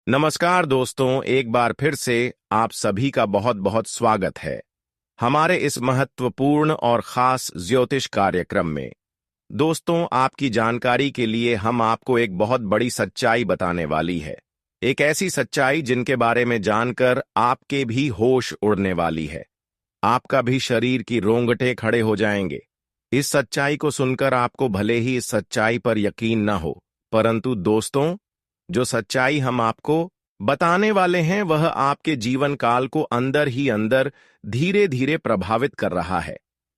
नमस्कार दोस्तों, एक बार फिर से आप सभी का बहुत बहुत स्वागत है हमारे इस महत्वपूर्ण और खास ज्योतिष कार्यक्रम में। दोस्तों, आपकी जानकारी के लिए हम आपको एक बहुत बड़ी सच्चाई बताने वाली है। एक ऐसी सच्चाई जिनके बारे में जानकर आपके भी होश उड़ने वाली है। आपका भी शरीर की रोंगटे खड़े हो जाएंगे। इस सच्चाई को सुनकर आपको भले ही इस सच्चाई पर यकीन न हो, परंतु दोस्तों, जो सच्चाई हम आपको बताने वाले हैं वह आपके जीवन काल को अंदर ही अंदर धीरे धीरे प्रभावित कर रहा है।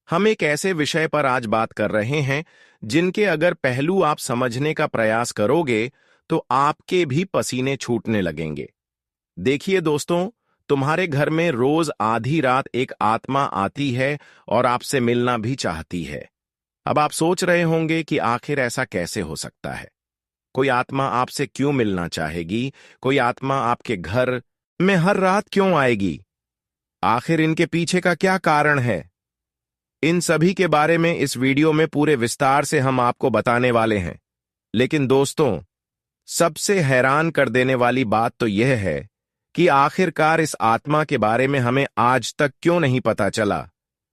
हम एक ऐसे विषय पर आज बात कर रहे हैं जिनके अगर पहलू आप समझने का प्रयास करोगे तो आपके भी पसीने छूटने लगेंगे। देखिए दोस्तों, तुम्हारे घर में रोज आधी रात एक आत्मा आती है और आपसे मिलना भी चाहती है। अब आप सोच रहे होंगे कि आखिर ऐसा कैसे हो सकता है। कोई आत्मा आपसे क्यों मिलना चाहेगी? कोई आत्मा आपके घर में हर रात क्यों आएगी? आखिर इनके पीछे का क्या कारण है? इन सभी के बारे में इस वीडियो में पूरे विस्तार से हम आपको बताने वाले हैं। लेकिन दोस्तों, सबसे हैरान कर देने वाली बात तो यह है कि आखिरकार इस आत्मा के बारे में हमें आज तक क्यों नहीं पता चला।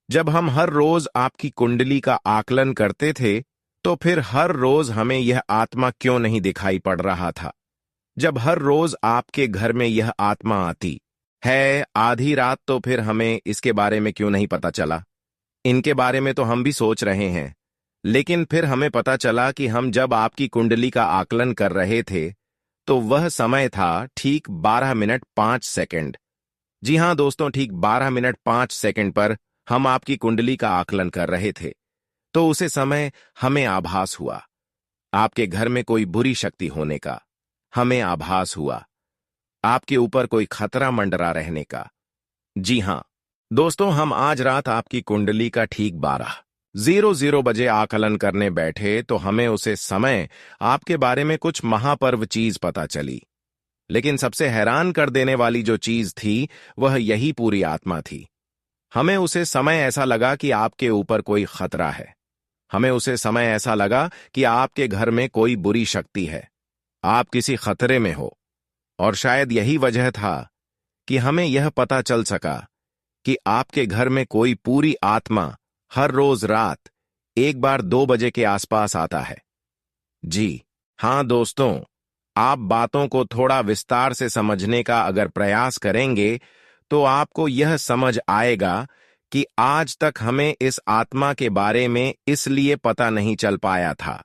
जब हम हर रोज आपकी कुंडली का आकलन करते थे तो फिर हर रोज हमें यह आत्मा क्यों नहीं दिखाई पड़ रहा था? जब हर रोज आपके घर में यह आत्मा आती है आधी रात, तो फिर हमें इसके बारे में क्यों नहीं पता चला? इनके बारे में तो हम भी सोच रहे हैं, लेकिन फिर हमें पता चला कि हम जब आपकी कुंडली का आकलन कर रहे थे तो वह समय था ठीक 12 मिनट 5 सेकंड। जी हां दोस्तों, ठीक 12 मिनट 5 सेकंड पर हम आपकी कुंडली का आकलन कर रहे थे। तो उसे समय हमें आभास हुआ आपके घर में कोई बुरी शक्ति होने का। हमें आभास हुआ आपके ऊपर कोई खतरा मंडरा रहने का। जी हां दोस्तों, हम आज रात आपकी कुंडली का ठीक 12:00 बजे आकलन करने बैठे तो हमें उसे समय आपके बारे में कुछ महापर्व चीज पता चली। लेकिन सबसे हैरान कर देने वाली जो चीज थी वह यही पूरी आत्मा थी। हमें उसे समय ऐसा लगा कि आपके ऊपर कोई खतरा है। हमें उसे समय ऐसा लगा कि आपके घर में कोई बुरी शक्ति है, आप किसी खतरे में हो। और शायद यही वजह था कि हमें यह पता चल सका कि आपके घर में कोई पूरी आत्मा हर रोज रात 1 2 बजे के आसपास आता है। जी हां दोस्तों, आप बातों को थोड़ा विस्तार से समझने का अगर प्रयास करेंगे तो आपको यह समझ आएगा कि आज तक हमें इस आत्मा के बारे में इसलिए पता नहीं चल पाया था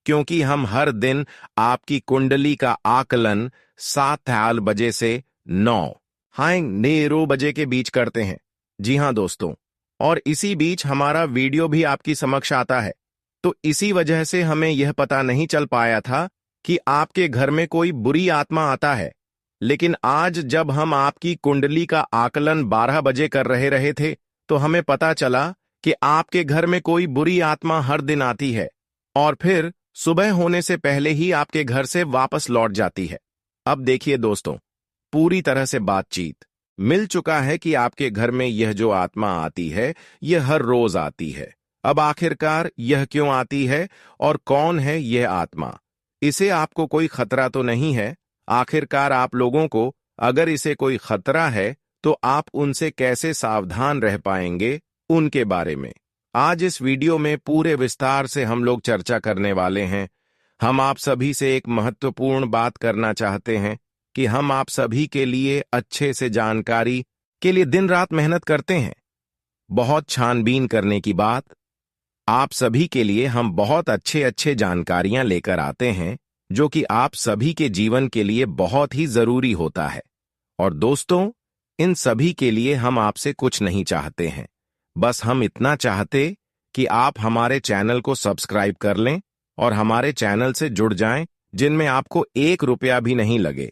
क्योंकि हम हर दिन आपकी कुंडली का आकलन 7 बजे से 9 बजे के बीच करते हैं। जी हां दोस्तों, और इसी बीच हमारा वीडियो भी आपकी समक्ष आता है। तो इसी वजह से हमें यह पता नहीं चल पाया था कि आपके घर में कोई बुरी आत्मा आता है। लेकिन आज जब हम आपकी कुंडली का आकलन 12 बजे कर रहे थे तो हमें पता चला कि आपके घर में कोई बुरी आत्मा हर दिन आती है और फिर सुबह होने से पहले ही आपके घर से वापस लौट जाती है। अब देखिए दोस्तों, पूरी तरह से बातचीत मिल चुका है कि आपके घर में यह जो आत्मा आती है यह हर रोज आती है। अब आखिरकार यह क्यों आती है और कौन है यह आत्मा? इसे आपको कोई खतरा तो नहीं है। आखिरकार आप लोगों को अगर इसे कोई खतरा है तो आप उनसे कैसे सावधान रह पाएंगे, उनके बारे में आज इस वीडियो में पूरे विस्तार से हम लोग चर्चा करने वाले हैं। हम आप सभी से एक महत्वपूर्ण बात करना चाहते हैं कि हम आप सभी के लिए अच्छे से जानकारी के लिए दिन रात मेहनत करते हैं। बहुत छानबीन करने की बात, आप सभी के लिए हम बहुत अच्छे जानकारियां लेकर आते हैं जो कि आप सभी के जीवन के लिए बहुत ही जरूरी होता है। और दोस्तों, इन सभी के लिए हम आपसे कुछ नहीं चाहते हैं, बस हम इतना चाहते कि आप हमारे चैनल को सब्सक्राइब कर लें और हमारे चैनल से जुड़ जाएं, जिनमें आपको 1 रुपया भी नहीं लगे।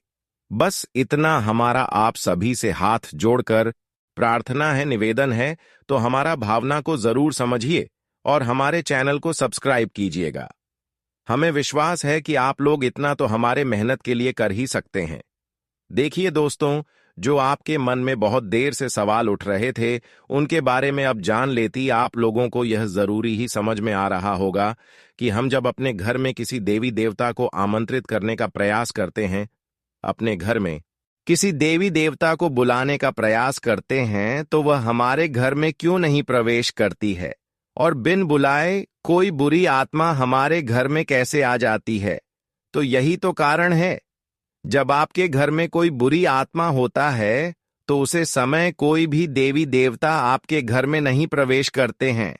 बस इतना हमारा आप सभी से हाथ जोड़कर प्रार्थना है, निवेदन है। तो हमारा भावना को जरूर समझिए और हमारे चैनल को सब्सक्राइब कीजिएगा। हमें विश्वास है कि आप लोग इतना तो हमारे मेहनत के लिए कर ही सकते हैं। देखिए दोस्तों, जो आपके मन में बहुत देर से सवाल उठ रहे थे उनके बारे में अब जान लेती आप लोगों को यह जरूरी ही समझ में आ रहा होगा कि हम जब अपने घर में किसी देवी देवता को आमंत्रित करने का प्रयास करते हैं अपने घर में किसी देवी देवता को बुलाने का प्रयास करते हैं तो वह हमारे घर में क्यों नहीं प्रवेश करती है और बिन बुलाए कोई बुरी आत्मा हमारे घर में कैसे आ जाती है? तो यही तो कारण है। जब आपके घर में कोई बुरी आत्मा होता है तो उसे समय कोई भी देवी देवता आपके घर में नहीं प्रवेश करते हैं।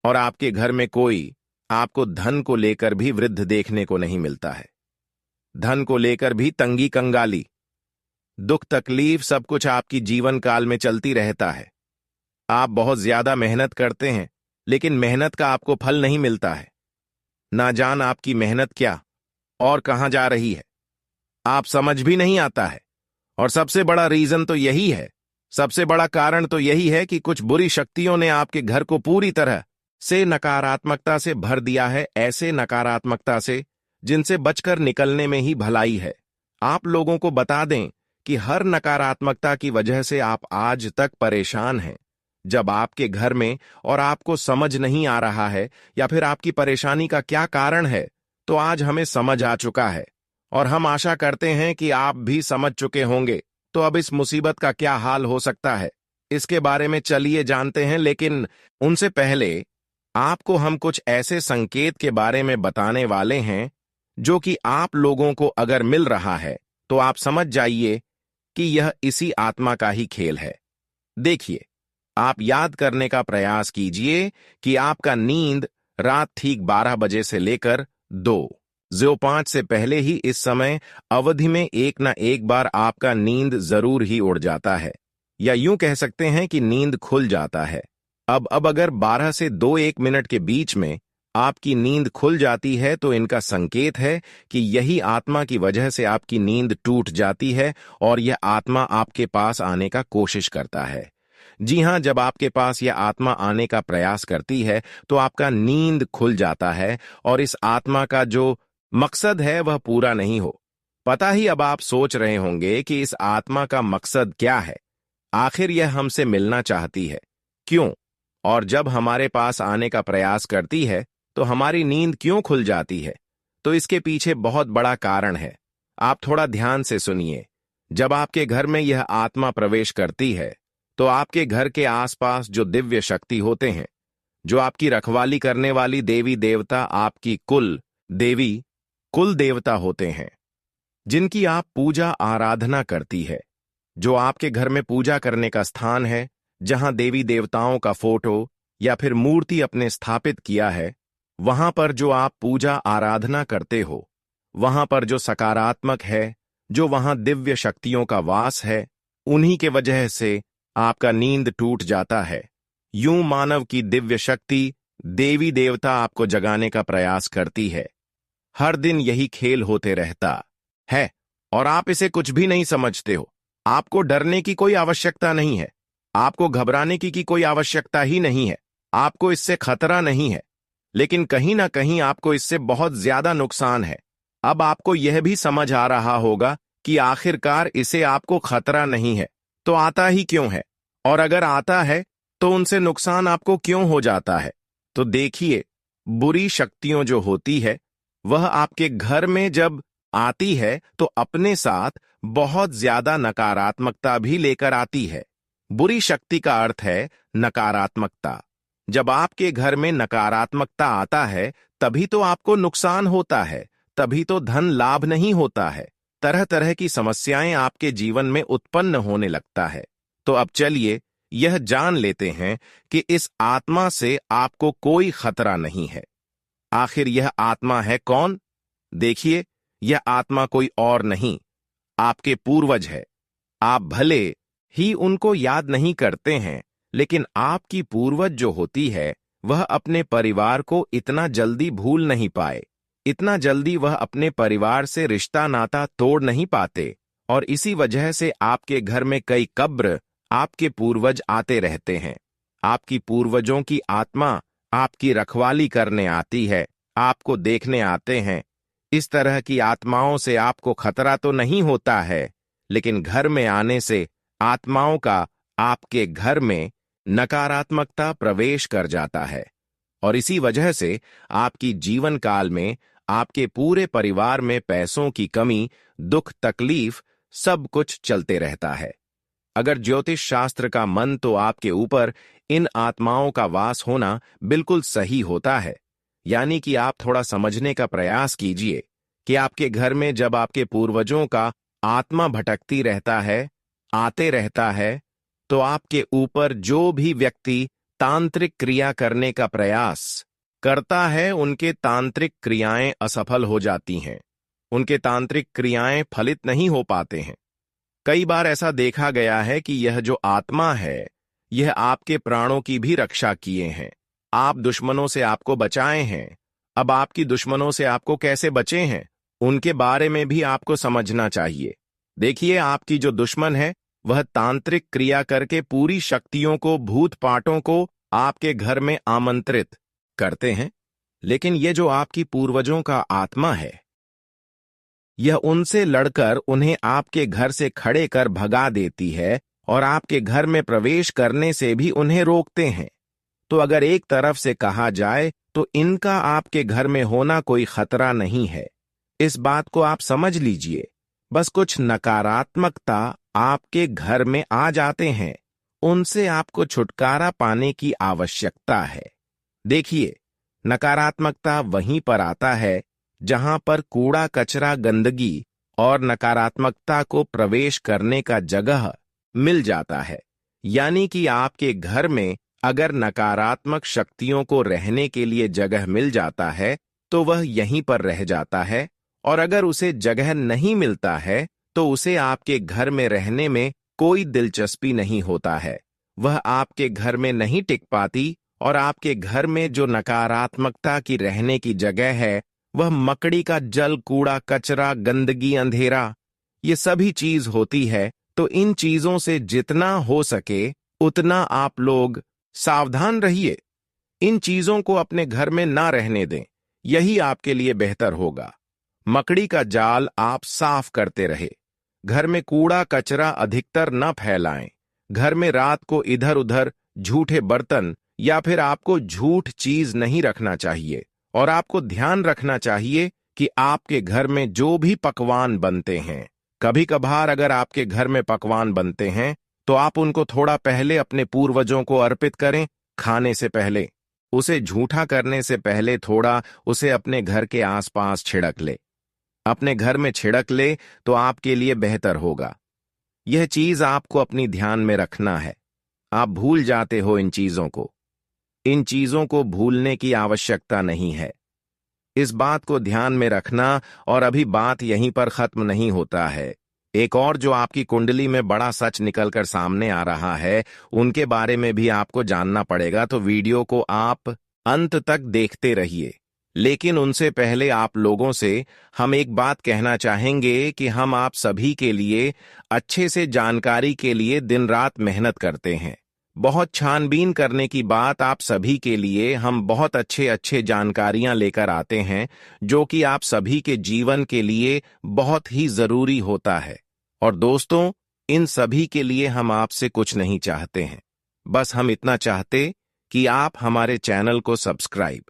और आपके घर में कोई आपको धन को लेकर भी वृद्ध देखने को नहीं मिलता है। धन को लेकर भी तंगी कंगाली, दुख तकलीफ सब कुछ आपकी जीवन काल में चलती रहता है। आप बहुत ज्यादा मेहनत करते हैं लेकिन मेहनत का आपको फल नहीं मिलता है। ना जान आपकी मेहनत क्या और कहां जा रही है, आप समझ भी नहीं आता है। और सबसे बड़ा रीजन तो यही है, सबसे बड़ा कारण तो यही है कि कुछ बुरी शक्तियों ने आपके घर को पूरी तरह से नकारात्मकता से भर दिया है, ऐसे नकारात्मकता से जिनसे बचकर निकलने में ही भलाई है। आप लोगों को बता दें कि हर नकारात्मकता की वजह से आप आज तक परेशान हैं। जब आपके घर में और आपको समझ नहीं आ रहा है या फिर आपकी परेशानी का क्या कारण है, तो आज हमें समझ आ चुका है और हम आशा करते हैं कि आप भी समझ चुके होंगे। तो अब इस मुसीबत का क्या हाल हो सकता है, इसके बारे में चलिए जानते हैं। लेकिन उनसे पहले आपको हम कुछ ऐसे संकेत के बारे में बताने वाले हैं जो कि आप लोगों को अगर मिल रहा है तो आप समझ जाइए कि यह इसी आत्मा का ही खेल है। देखिए, आप याद करने का प्रयास कीजिए कि आपका नींद रात ठीक 12 बजे से लेकर 2:05 से पहले ही इस समय अवधि में एक ना एक बार आपका नींद जरूर ही उड़ जाता है, या यूं कह सकते हैं कि नींद खुल जाता है। अब अगर 12 से 2-1 मिनट के बीच में आपकी नींद खुल जाती है तो इनका संकेत है कि यही आत्मा की वजह से आपकी नींद टूट जाती है और यह आत्मा आपके पास आने का कोशिश करता है। जी हां, जब आपके पास यह आत्मा आने का प्रयास करती है तो आपका नींद खुल जाता है और इस आत्मा का जो मकसद है वह पूरा नहीं हो। पता ही अब आप सोच रहे होंगे कि इस आत्मा का मकसद क्या है, आखिर यह हमसे मिलना चाहती है क्यों, और जब हमारे पास आने का प्रयास करती है तो हमारी नींद क्यों खुल जाती है? तो इसके पीछे बहुत बड़ा कारण है। आप थोड़ा ध्यान से सुनिए। जब आपके घर में यह आत्मा प्रवेश करती है तो आपके घर के आसपास जो दिव्य शक्ति होते हैं, जो आपकी रखवाली करने वाली देवी देवता आपकी कुल देवता होते हैं, जिनकी आप पूजा आराधना करती है, जो आपके घर में पूजा करने का स्थान है, जहां देवी देवताओं का फोटो या फिर मूर्ति अपने स्थापित किया है, वहां पर जो आप पूजा आराधना करते हो, वहां पर जो सकारात्मक है, जो वहां दिव्य शक्तियों का वास है, उन्हीं के वजह से आपका नींद टूट जाता है। यूं मानव की दिव्य शक्ति देवी देवता आपको जगाने का प्रयास करती है। हर दिन यही खेल होते रहता है और आप इसे कुछ भी नहीं समझते हो। आपको डरने की कोई आवश्यकता नहीं है, आपको घबराने की कोई आवश्यकता ही नहीं है, आपको इससे खतरा नहीं है, लेकिन कहीं ना कहीं आपको इससे बहुत ज्यादा नुकसान है। अब आपको यह भी समझ आ रहा होगा कि आखिरकार इसे आपको खतरा नहीं है तो आता ही क्यों है, और अगर आता है तो उनसे नुकसान आपको क्यों हो जाता है। तो देखिए, बुरी शक्तियों जो होती है वह आपके घर में जब आती है तो अपने साथ बहुत ज्यादा नकारात्मकता भी लेकर आती है। बुरी शक्ति का अर्थ है नकारात्मकता। जब आपके घर में नकारात्मकता आता है तभी तो आपको नुकसान होता है, तभी तो धन लाभ नहीं होता है, तरह तरह की समस्याएं आपके जीवन में उत्पन्न होने लगता है। तो अब चलिए यह जान लेते हैं कि इस आत्मा से आपको कोई खतरा नहीं है। आखिर यह आत्मा है कौन? देखिए, यह आत्मा कोई और नहीं, आपके पूर्वज है। आप भले ही उनको याद नहीं करते हैं, लेकिन आपकी पूर्वज जो होती है वह अपने परिवार को इतना जल्दी भूल नहीं पाए, इतना जल्दी वह अपने परिवार से रिश्ता नाता तोड़ नहीं पाते, और इसी वजह से आपके घर में कई कब्र आपके पूर्वज आते रहते हैं। आपकी पूर्वजों की आत्मा आपकी रखवाली करने आती है, आपको देखने आते हैं। इस तरह की आत्माओं से आपको खतरा तो नहीं होता है, लेकिन घर में आने से आत्माओं का आपके घर में नकारात्मकता प्रवेश कर जाता है, और इसी वजह से आपकी जीवन काल में आपके पूरे परिवार में पैसों की कमी, दुख, तकलीफ, सब कुछ चलते रहता है। अगर ज्योतिष शास्त्र का मन तो आपके ऊपर इन आत्माओं का वास होना बिल्कुल सही होता है। यानी कि आप थोड़ा समझने का प्रयास कीजिए कि आपके घर में जब आपके पूर्वजों का आत्मा भटकती रहता है, आते रहता है, तो आपके ऊपर जो भी व्यक्ति तांत्रिक क्रिया करने का प्रयास करता है, उनके तांत्रिक क्रियाएं असफल हो जाती हैं। उनके तांत्रिक क्रियाएं फलित नहीं हो पाते हैं। कई बार ऐसा देखा गया है कि यह जो आत्मा है, यह आपके प्राणों की भी रक्षा किए हैं। आप दुश्मनों से आपको बचाए हैं। अब आपकी दुश्मनों से आपको कैसे बचे हैं, उनके बारे में भी आपको समझना चाहिए। देखिए, आपकी जो दुश्मन है, वह तांत्रिक क्रिया करके पूरी शक्तियों को, भूत पाटों को आपके घर में आमंत्रित करते हैं। लेकिन ये जो आपकी पूर्वजों का आत्मा है, यह उनसे लड़कर उन्हें आपके घर से खड़े कर भगा देती है और आपके घर में प्रवेश करने से भी उन्हें रोकते हैं। तो अगर एक तरफ से कहा जाए तो इनका आपके घर में होना कोई खतरा नहीं है। इस बात को आप समझ लीजिए। बस कुछ नकारात्मकता आपके घर में आ जाते हैं, उनसे आपको छुटकारा पाने की आवश्यकता है। देखिए, नकारात्मकता वहीं पर आता है जहां पर कूड़ा कचरा, गंदगी और नकारात्मकता को प्रवेश करने का जगह मिल जाता है। यानी कि आपके घर में अगर नकारात्मक शक्तियों को रहने के लिए जगह मिल जाता है तो वह यहीं पर रह जाता है, और अगर उसे जगह नहीं मिलता है तो उसे आपके घर में रहने में कोई दिलचस्पी नहीं होता है। वह आपके घर में नहीं टिक पाती, और आपके घर में जो नकारात्मकता की रहने की जगह है, वह मकड़ी का जल, कूड़ा कचरा, गंदगी, अंधेरा, ये सभी चीज होती है। तो इन चीजों से जितना हो सके उतना आप लोग सावधान रहिए। इन चीजों को अपने घर में ना रहने दें, यही आपके लिए बेहतर होगा। मकड़ी का जाल आप साफ करते रहे। घर में कूड़ा कचरा अधिकतर न फैलाएं। घर में रात को इधर उधर झूठे बर्तन या फिर आपको झूठ चीज नहीं रखना चाहिए। और आपको ध्यान रखना चाहिए कि आपके घर में जो भी पकवान बनते हैं, कभी कभार अगर आपके घर में पकवान बनते हैं तो आप उनको थोड़ा पहले अपने पूर्वजों को अर्पित करें। खाने से पहले, उसे झूठा करने से पहले थोड़ा उसे अपने घर के आसपास छिड़क ले। अपने घर में छिड़क ले तो आपके लिए बेहतर होगा। यह चीज आपको अपनी ध्यान में रखना है। आप भूल जाते हो इन चीजों को। इन चीजों को भूलने की आवश्यकता नहीं है। इस बात को ध्यान में रखना। और अभी बात यहीं पर खत्म नहीं होता है। एक और जो आपकी कुंडली में बड़ा सच निकलकर सामने आ रहा है, उनके बारे में भी आपको जानना पड़ेगा। तो वीडियो को आप अंत तक देखते रहिए। लेकिन उनसे पहले आप लोगों से हम एक बात कहना चाहेंगे कि हम आप सभी के लिए अच्छे से जानकारी के लिए दिन रात मेहनत करते हैं। बहुत छानबीन करने की बात आप सभी के लिए हम बहुत अच्छे जानकारियां लेकर आते हैं, जो कि आप सभी के जीवन के लिए बहुत ही जरूरी होता है। और दोस्तों, इन सभी के लिए हम आपसे कुछ नहीं चाहते हैं। बस हम इतना चाहते कि आप हमारे चैनल को सब्सक्राइब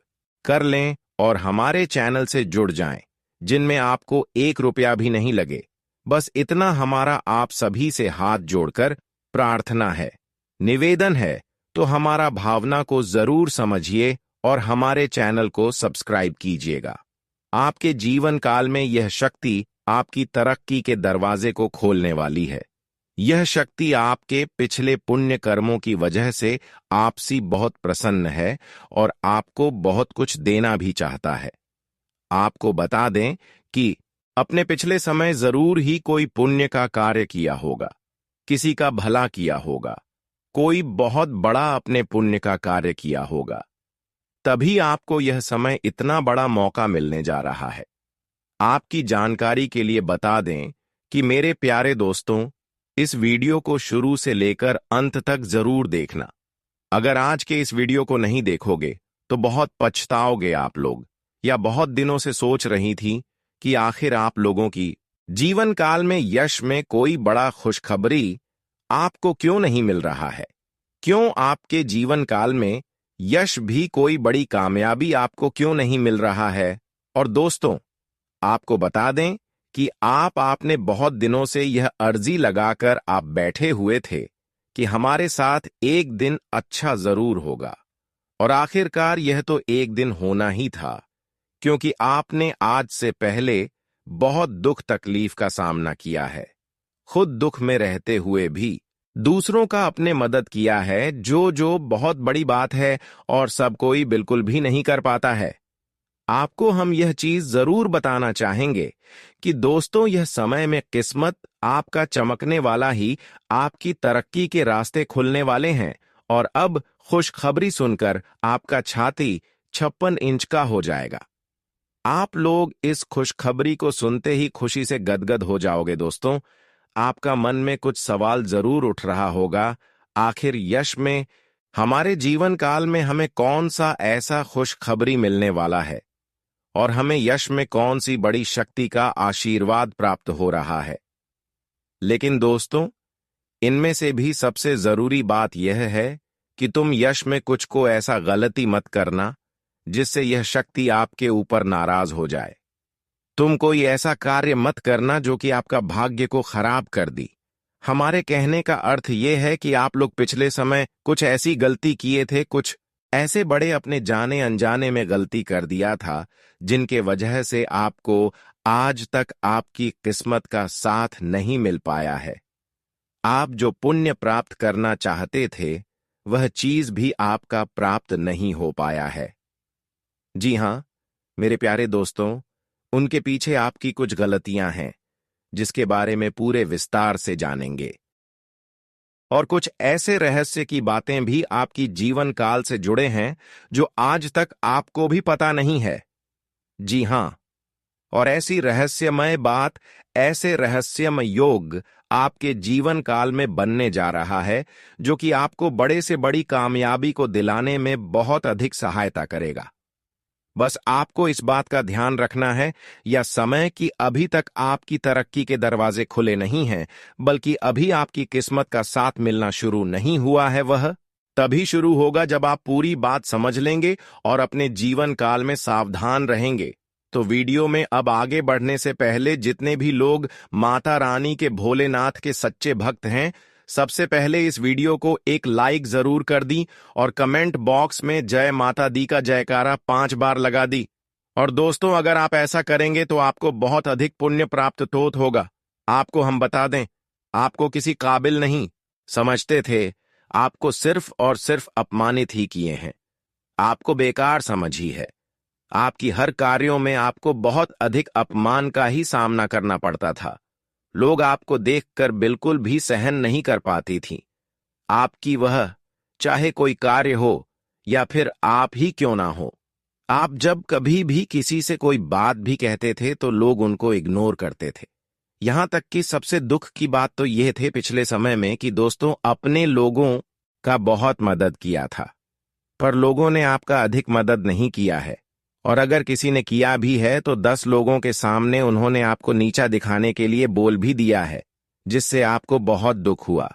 कर लें और हमारे चैनल से जुड़ जाएं, जिनमें आपको 1 रुपया भी नहीं लगे। बस इतना हमारा आप सभी से हाथ जोड़कर प्रार्थना है, निवेदन है। तो हमारा भावना को जरूर समझिए और हमारे चैनल को सब्सक्राइब कीजिएगा। आपके जीवन काल में यह शक्ति आपकी तरक्की के दरवाजे को खोलने वाली है। यह शक्ति आपके पिछले पुण्य कर्मों की वजह से आपसी बहुत प्रसन्न है और आपको बहुत कुछ देना भी चाहता है। आपको बता दें कि अपने पिछले समय जरूर ही कोई पुण्य का कार्य किया होगा, किसी का भला किया होगा, कोई बहुत बड़ा अपने पुण्य का कार्य किया होगा। तभी आपको यह समय इतना बड़ा मौका मिलने जा रहा है। आपकी जानकारी के लिए बता दें कि मेरे प्यारे दोस्तों, इस वीडियो को शुरू से लेकर अंत तक जरूर देखना। अगर आज के इस वीडियो को नहीं देखोगे तो बहुत पछताओगे आप लोग, या बहुत दिनों से सोच रही थी कि आखिर आप लोगों की जीवन काल में यश में कोई बड़ा खुशखबरी आपको क्यों नहीं मिल रहा है। क्यों आपके जीवन काल में यश भी कोई बड़ी कामयाबी आपको क्यों नहीं मिल रहा है। और दोस्तों, आपको बता दें कि आपने बहुत दिनों से यह अर्जी लगाकर आप बैठे हुए थे कि हमारे साथ एक दिन अच्छा जरूर होगा, और आखिरकार यह तो एक दिन होना ही था, क्योंकि आपने आज से पहले बहुत दुख तकलीफ का सामना किया है, खुद दुख में रहते हुए भी दूसरों का अपने मदद किया है, जो जो बहुत बड़ी बात है और सब कोई बिल्कुल भी नहीं कर पाता है। आपको हम यह चीज जरूर बताना चाहेंगे कि दोस्तों, यह समय में किस्मत आपका चमकने वाला ही आपकी तरक्की के रास्ते खुलने वाले हैं, और अब खुशखबरी सुनकर आपका छाती 56 इंच का हो जाएगा। आप लोग इस खुशखबरी को सुनते ही खुशी से गदगद हो जाओगे। दोस्तों, आपका मन में कुछ सवाल जरूर उठ रहा होगा, आखिर यश में हमारे जीवन काल में हमें कौन सा ऐसा खुशखबरी मिलने वाला है, और हमें यश में कौन सी बड़ी शक्ति का आशीर्वाद प्राप्त हो रहा है। लेकिन दोस्तों, इनमें से भी सबसे जरूरी बात यह है कि तुम यश में कुछ को ऐसा गलती मत करना जिससे यह शक्ति आपके ऊपर नाराज हो जाए। तुम कोई ऐसा कार्य मत करना जो कि आपका भाग्य को खराब कर दी। हमारे कहने का अर्थ यह है कि आप लोग पिछले समय कुछ ऐसी गलती किए थे, कुछ ऐसे बड़े अपने जाने अनजाने में गलती कर दिया था, जिनके वजह से आपको आज तक आपकी किस्मत का साथ नहीं मिल पाया है। आप जो पुण्य प्राप्त करना चाहते थे, वह चीज भी आपका प्राप्त नहीं हो पाया है। जी हां, मेरे प्यारे दोस्तों, उनके पीछे आपकी कुछ गलतियां हैं, जिसके बारे में पूरे विस्तार से जानेंगे, और कुछ ऐसे रहस्य की बातें भी आपकी जीवन काल से जुड़े हैं जो आज तक आपको भी पता नहीं है। जी हां, और ऐसी रहस्यमय बात, ऐसे रहस्यमय योग आपके जीवन काल में बनने जा रहा है, जो कि आपको बड़े से बड़ी कामयाबी को दिलाने में बहुत अधिक सहायता करेगा। बस आपको इस बात का ध्यान रखना है, या समय कि अभी तक आपकी तरक्की के दरवाजे खुले नहीं हैं, बल्कि अभी आपकी किस्मत का साथ मिलना शुरू नहीं हुआ है। वह तभी शुरू होगा जब आप पूरी बात समझ लेंगे और अपने जीवन काल में सावधान रहेंगे। तो वीडियो में अब आगे बढ़ने से पहले जितने भी लोग माता रानी के भोलेनाथ के सच्चे भक्त हैं, सबसे पहले इस वीडियो को एक लाइक जरूर कर दी और कमेंट बॉक्स में जय माता दी का जयकारा 5 बार लगा दी। और दोस्तों, अगर आप ऐसा करेंगे तो आपको बहुत अधिक पुण्य प्राप्त तोत होगा। आपको हम बता दें, आपको किसी काबिल नहीं समझते थे, आपको सिर्फ और सिर्फ अपमानित ही किए हैं, आपको बेकार समझी है। आपकी हर कार्यों में आपको बहुत अधिक अपमान का ही सामना करना पड़ता था। लोग आपको देखकर बिल्कुल भी सहन नहीं कर पाती थी। आपकी वह, चाहे कोई कार्य हो या फिर आप ही क्यों ना हो, आप जब कभी भी किसी से कोई बात भी कहते थे तो लोग उनको इग्नोर करते थे। यहां तक कि सबसे दुख की बात तो यह थे पिछले समय में कि दोस्तों, अपने लोगों का बहुत मदद किया था, पर लोगों ने आपका अधिक मदद नहीं किया है, और अगर किसी ने किया भी है तो 10 लोगों के सामने उन्होंने आपको नीचा दिखाने के लिए बोल भी दिया है, जिससे आपको बहुत दुख हुआ।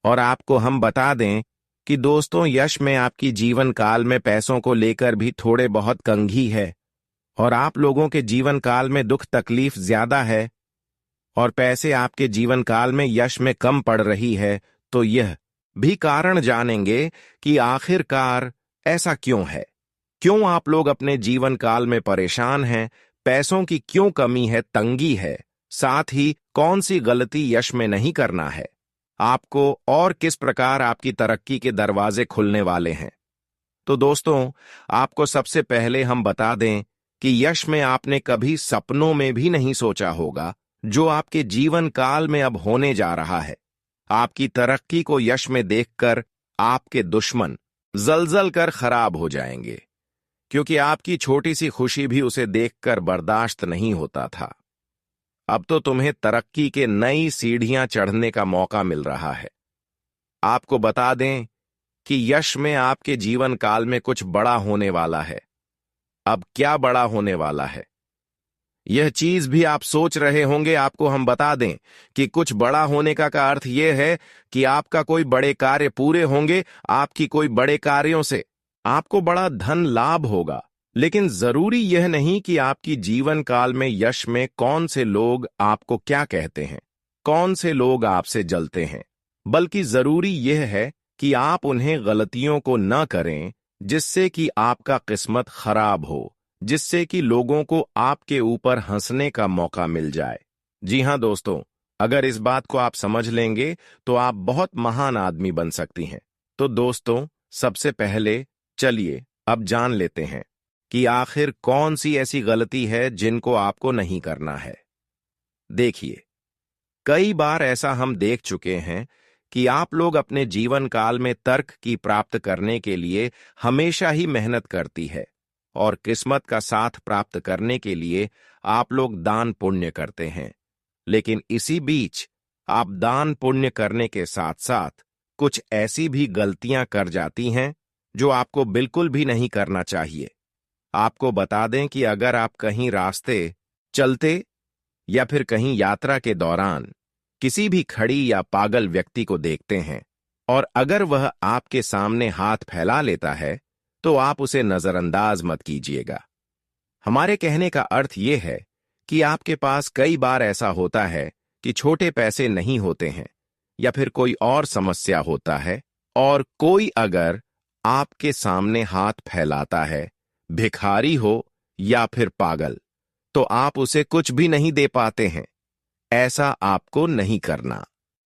और आपको हम बता दें कि दोस्तों, यश में आपकी जीवन काल में पैसों को लेकर भी थोड़े बहुत कंघी है, और आप लोगों के जीवन काल में दुख तकलीफ ज्यादा है, और पैसे आपके जीवन काल में यश में कम पड़ रही है। तो यह भी कारण जानेंगे कि आखिरकार ऐसा क्यों है, क्यों आप लोग अपने जीवन काल में परेशान हैं, पैसों की क्यों कमी है, तंगी है, साथ ही कौन सी गलती यश में नहीं करना है आपको, और किस प्रकार आपकी तरक्की के दरवाजे खुलने वाले हैं। तो दोस्तों, आपको सबसे पहले हम बता दें कि यश में आपने कभी सपनों में भी नहीं सोचा होगा जो आपके जीवन काल में अब होने जा रहा है। आपकी तरक्की को यश में देखकर आपके दुश्मन जलजल कर खराब हो जाएंगे, क्योंकि आपकी छोटी सी खुशी भी उसे देखकर बर्दाश्त नहीं होता था। अब तो तुम्हें तरक्की के नई सीढ़ियां चढ़ने का मौका मिल रहा है। आपको बता दें कि यश में आपके जीवन काल में कुछ बड़ा होने वाला है। अब क्या बड़ा होने वाला है, यह चीज भी आप सोच रहे होंगे। आपको हम बता दें कि कुछ बड़ा होने का अर्थ यह है कि आपका कोई बड़े कार्य पूरे होंगे, आपकी कोई बड़े कार्यों से आपको बड़ा धन लाभ होगा। लेकिन जरूरी यह नहीं कि आपकी जीवन काल में यश में कौन से लोग आपको क्या कहते हैं, कौन से लोग आपसे जलते हैं, बल्कि जरूरी यह है कि आप उन्हें गलतियों को न करें जिससे कि आपका किस्मत खराब हो, जिससे कि लोगों को आपके ऊपर हंसने का मौका मिल जाए। जी हां दोस्तों, अगर इस बात को आप समझ लेंगे तो आप बहुत महान आदमी बन सकती हैं। तो दोस्तों, सबसे पहले चलिए अब जान लेते हैं कि आखिर कौन सी ऐसी गलती है जिनको आपको नहीं करना है। देखिए, कई बार ऐसा हम देख चुके हैं कि आप लोग अपने जीवन काल में तर्क की प्राप्त करने के लिए हमेशा ही मेहनत करती है और किस्मत का साथ प्राप्त करने के लिए आप लोग दान पुण्य करते हैं। लेकिन इसी बीच आप दान पुण्य करने के साथ साथ कुछ ऐसी भी गलतियां कर जाती हैं जो आपको बिल्कुल भी नहीं करना चाहिए। आपको बता दें कि अगर आप कहीं रास्ते चलते या फिर कहीं यात्रा के दौरान किसी भी खड़ी या पागल व्यक्ति को देखते हैं और अगर वह आपके सामने हाथ फैला लेता है तो आप उसे नजरअंदाज मत कीजिएगा। हमारे कहने का अर्थ यह है कि आपके पास कई बार ऐसा होता है कि छोटे पैसे नहीं होते हैं या फिर कोई और समस्या होता है और कोई अगर आपके सामने हाथ फैलाता है, भिखारी हो या फिर पागल, तो आप उसे कुछ भी नहीं दे पाते हैं। ऐसा आपको नहीं करना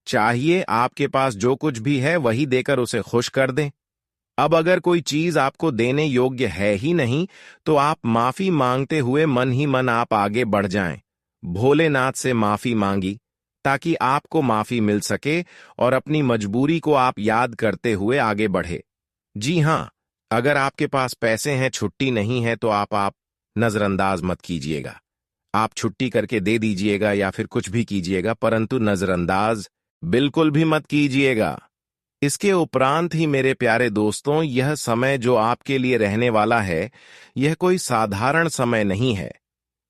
चाहिए। आपके पास जो कुछ भी है वही देकर उसे खुश कर दें। अब अगर कोई चीज आपको देने योग्य है ही नहीं तो आप माफी मांगते हुए मन ही मन आप आगे बढ़ जाएं। भोलेनाथ से माफी मांगी ताकि आपको माफी मिल सके और अपनी मजबूरी को आप याद करते हुए आगे बढ़े। जी हां, अगर आपके पास पैसे हैं, छुट्टी नहीं है, तो आप नजरअंदाज मत कीजिएगा। आप छुट्टी करके दे दीजिएगा या फिर कुछ भी कीजिएगा, परंतु नजरअंदाज बिल्कुल भी मत कीजिएगा। इसके उपरांत ही मेरे प्यारे दोस्तों, यह समय जो आपके लिए रहने वाला है, यह कोई साधारण समय नहीं है।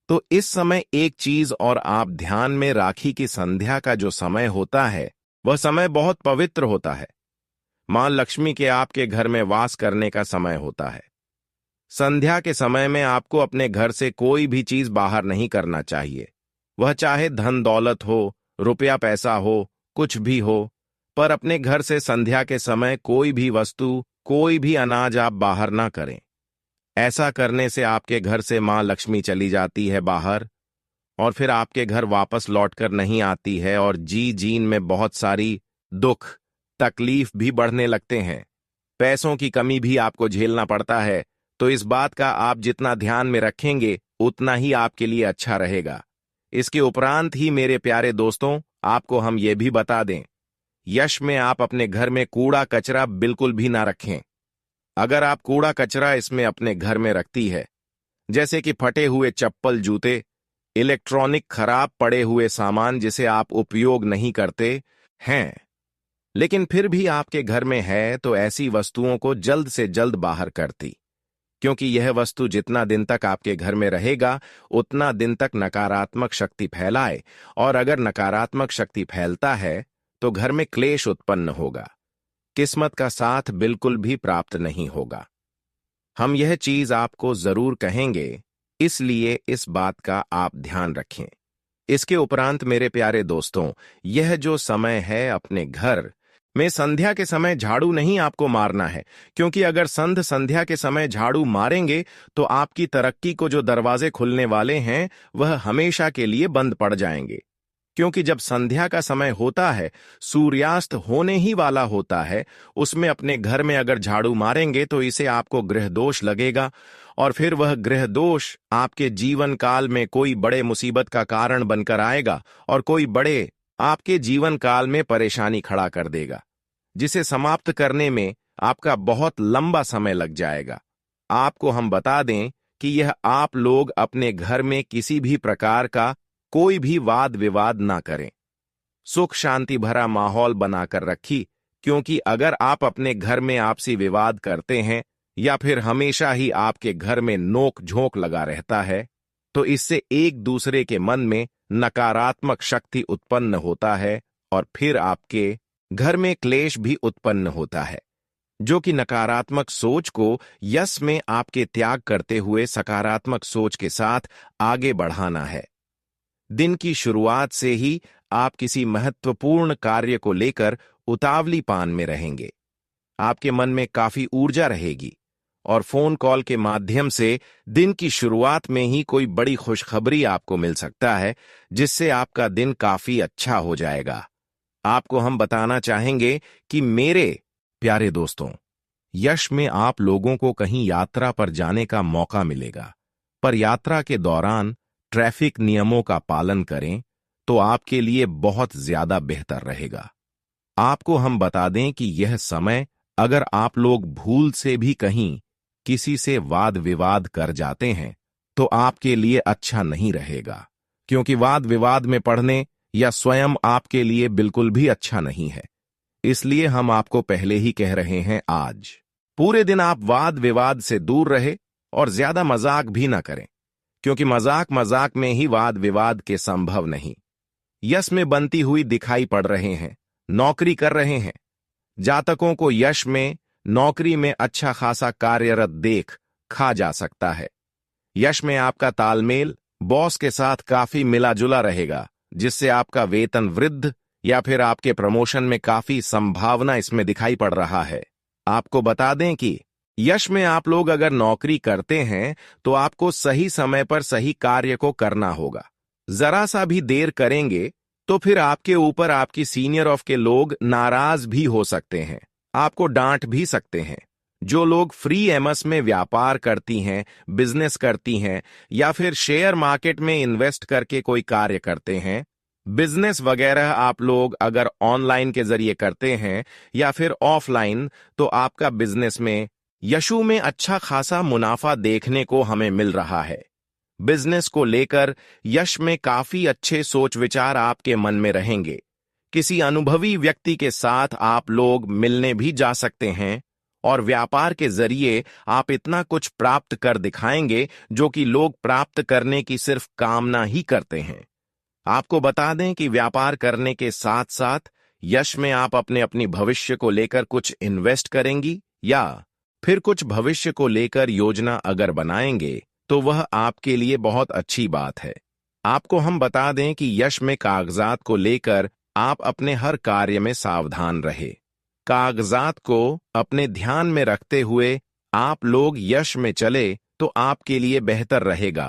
तो इस समय एक चीज और आप ध्यान में राखी कि संध्या का जो समय होता है वह समय बहुत पवित्र होता है। मां लक्ष्मी के आपके घर में वास करने का समय होता है। संध्या के समय में आपको अपने घर से कोई भी चीज बाहर नहीं करना चाहिए, वह चाहे धन दौलत हो, रुपया पैसा हो, कुछ भी हो, पर अपने घर से संध्या के समय कोई भी वस्तु, कोई भी अनाज आप बाहर ना करें। ऐसा करने से आपके घर से मां लक्ष्मी चली जाती है बाहर और फिर आपके घर वापस लौटकर नहीं आती है और जीन में बहुत सारी दुख तकलीफ भी बढ़ने लगते हैं। पैसों की कमी भी आपको झेलना पड़ता है। तो इस बात का आप जितना ध्यान में रखेंगे उतना ही आपके लिए अच्छा रहेगा। इसके उपरांत ही मेरे प्यारे दोस्तों, आपको हम ये भी बता दें, यश में आप अपने घर में कूड़ा कचरा बिल्कुल भी ना रखें। अगर आप कूड़ा कचरा इसमें अपने घर में रखती है, जैसे कि फटे हुए चप्पल, जूते, इलेक्ट्रॉनिक खराब पड़े हुए सामान जिसे आप उपयोग नहीं करते हैं, लेकिन फिर भी आपके घर में है, तो ऐसी वस्तुओं को जल्द से जल्द बाहर करती, क्योंकि यह वस्तु जितना दिन तक आपके घर में रहेगा उतना दिन तक नकारात्मक शक्ति फैलाए, और अगर नकारात्मक शक्ति फैलता है तो घर में क्लेश उत्पन्न होगा, किस्मत का साथ बिल्कुल भी प्राप्त नहीं होगा। हम यह चीज आपको जरूर कहेंगे, इसलिए इस बात का आप ध्यान रखें। इसके उपरांत मेरे प्यारे दोस्तों, यह जो समय है अपने घर में संध्या के समय झाड़ू नहीं आपको मारना है, क्योंकि अगर संध्या के समय झाड़ू मारेंगे तो आपकी तरक्की को जो दरवाजे खुलने वाले हैं वह हमेशा के लिए बंद पड़ जाएंगे। क्योंकि जब संध्या का समय होता है, सूर्यास्त होने ही वाला होता है, उसमें अपने घर में अगर झाड़ू मारेंगे तो इसे आपको ग्रह दोष लगेगा और फिर वह ग्रह दोष आपके जीवन काल में कोई बड़े मुसीबत का कारण बनकर आएगा और कोई बड़े आपके जीवन काल में परेशानी खड़ा कर देगा, जिसे समाप्त करने में आपका बहुत लंबा समय लग जाएगा। आपको हम बता दें कि यह आप लोग अपने घर में किसी भी प्रकार का कोई भी वाद विवाद ना करें, सुख शांति भरा माहौल बनाकर रखी, क्योंकि अगर आप अपने घर में आपसी विवाद करते हैं या फिर हमेशा ही आपके घर में नोक झोंक लगा रहता है, तो इससे एक दूसरे के मन में नकारात्मक शक्ति उत्पन्न होता है और फिर आपके घर में क्लेश भी उत्पन्न होता है, जो कि नकारात्मक सोच को यश में आपके त्याग करते हुए सकारात्मक सोच के साथ आगे बढ़ाना है। दिन की शुरुआत से ही आप किसी महत्वपूर्ण कार्य को लेकर उतावलीपन में रहेंगे। आपके मन में काफी ऊर्जा रहेगी और फोन कॉल के माध्यम से दिन की शुरुआत में ही कोई बड़ी खुशखबरी आपको मिल सकता है, जिससे आपका दिन काफी अच्छा हो जाएगा। आपको हम बताना चाहेंगे कि मेरे प्यारे दोस्तों, यश में आप लोगों को कहीं यात्रा पर जाने का मौका मिलेगा, पर यात्रा के दौरान ट्रैफिक नियमों का पालन करें तो आपके लिए बहुत ज्यादा बेहतर रहेगा। आपको हम बता दें कि यह समय अगर आप लोग भूल से भी कहीं किसी से वाद विवाद कर जाते हैं तो आपके लिए अच्छा नहीं रहेगा, क्योंकि वाद विवाद में पड़ने या स्वयं आपके लिए बिल्कुल भी अच्छा नहीं है। इसलिए हम आपको पहले ही कह रहे हैं, आज पूरे दिन आप वाद विवाद से दूर रहे और ज्यादा मजाक भी ना करें, क्योंकि मजाक मजाक में ही वाद विवाद के संभव नहीं। यश में बनती हुई दिखाई पड़ रहे हैं, नौकरी कर रहे हैं। जातकों को यश में नौकरी में अच्छा खासा कार्यरत देख खा जा सकता है। यश में आपका तालमेल बॉस के साथ काफी मिला जुला रहेगा, जिससे आपका वेतन वृद्ध या फिर आपके प्रमोशन में काफी संभावना इसमें दिखाई पड़ रहा है। आपको बता दें कि यश में आप लोग अगर नौकरी करते हैं तो आपको सही समय पर सही कार्य को करना होगा। जरा सा भी देर करेंगे तो फिर आपके ऊपर आपकी सीनियर ऑफ के लोग नाराज भी हो सकते हैं, आपको डांट भी सकते हैं। जो लोग फ्री एमएस में व्यापार करती हैं, बिजनेस करती हैं या फिर शेयर मार्केट में इन्वेस्ट करके कोई कार्य करते हैं, बिजनेस वगैरह आप लोग अगर ऑनलाइन के जरिए करते हैं या फिर ऑफलाइन, तो आपका बिजनेस में यशु में अच्छा खासा मुनाफा देखने को हमें मिल रहा है। बिजनेस को लेकर यश में काफी अच्छे सोच विचार आपके मन में रहेंगे। किसी अनुभवी व्यक्ति के साथ आप लोग मिलने भी जा सकते हैं और व्यापार के जरिए आप इतना कुछ प्राप्त कर दिखाएंगे जो कि लोग प्राप्त करने की सिर्फ कामना ही करते हैं। आपको बता दें कि व्यापार करने के साथ साथ यश में आप अपनी भविष्य को लेकर कुछ इन्वेस्ट करेंगी या फिर कुछ भविष्य को लेकर योजना अगर बनाएंगे तो वह आपके लिए बहुत अच्छी बात है। आपको हम बता दें कि यश में कागजात को लेकर आप अपने हर कार्य में सावधान रहे। कागजात को अपने ध्यान में रखते हुए आप लोग यश में चले तो आपके लिए बेहतर रहेगा।